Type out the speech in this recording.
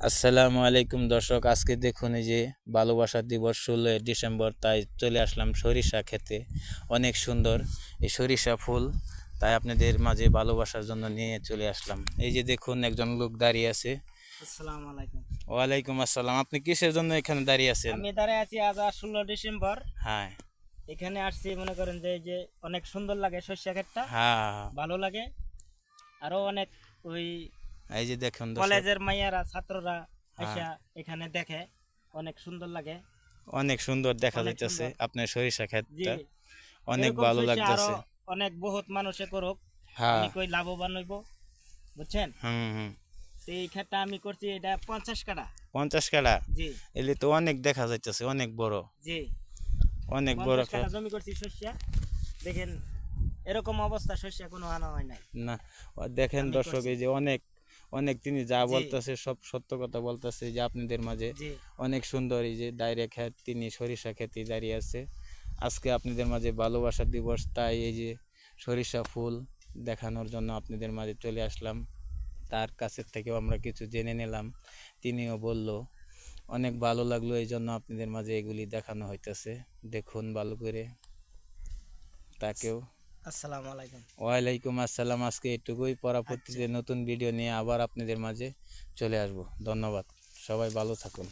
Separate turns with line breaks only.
আসসালামু আলাইকুম দর্শক, আজকে দেখুন এই যে ভালোবাসা দিবস 16 ডিসেম্বর, তাই চলে আসলাম সরিষা খেতে। অনেক সুন্দর এই সরিষা ফুল, তাই আপনাদের মাঝে ভালোবাসার জন্য নিয়ে চলে আসলাম। এই যে দেখুন একজন লোক দাঁড়িয়ে আছে।
আসসালামু আলাইকুম।
ওয়ালাইকুম আসসালাম। আপনি কিসের জন্য এখানে দাঁড়িয়ে আছেন?
আমি দাঁড়ায় আছি আজ 16 ডিসেম্বর।
হ্যাঁ
এখানে আসছি, মনে করেন যে এই যে অনেক সুন্দর লাগে সর্ষে ক্ষেতটা,
হ্যাঁ,
ভালো লাগে। আরো অনেক ওই
এই যে দেখুন দর্শক।
কলেজের মাইয়ারা ছাত্ররা
হ্যাঁ,
আইসা এখানে দেখে, অনেক সুন্দর লাগে।
অনেক সুন্দর দেখা
অনেক
যাইতেছে
সুন্দর।
আপনার সরিষা
জি,
ক্ষেতটা। অনেক
এরকম
ভালো
সর্ষে আরো
লাগতেছে।
অনেক বহুত মানুষে করুক,
হ্যাঁ,
আমি কই লাভবান হইব, বুঝছেন।
হুম হুম।
তো এই ক্ষেতটা আমি করছি, এটা 50 কাঠা।
50 কাঠা?
জি
এলে তো অনেক দেখা যাইতেছে, অনেক বড়।
জি,
অনেক বড়
50 কাঠা জমি করছি শস্য। দেখেন এরকম অবস্থা শস্য কোনো আনা হয় নাই,
না, দেখেন
আমি
দর্শক,
করছি।
এই যে অনেক অনেক তিনি যা
জি
বলতেছে সব সত্য কথা বলতেছে, যে আপনাদের মাঝে
জি
অনেক সুন্দর এই যে ডাইরেক্ট ক্ষেত, তিনি সরিষা খেতে দাঁড়িয়ে আছে। আজকে আপনাদের মাঝে ভালোবাসা দিবস, তাই এই যে সরিষা ফুল দেখানোর জন্য আপনাদের মাঝে চলে আসলাম। তার কাছের থেকেও আমরা কিছু জেনে নিলাম, তিনিও বলল। অনেক ভালো লাগলো, এই জন্য আপনাদের মাঝে এগুলি দেখানো হইতেছে। দেখুন ভালো করে তাকেও।
আসসালামু আলাইকুম।
ওয়ালাইকুম আসসালাম। আজকে এটুকুই,
আচ্ছা।
পরবর্তীতে নতুন ভিডিও নিয়ে আবার আপনাদের মাঝে চলে আসব। ধন্যবাদ, সবাই ভালো থাকুন।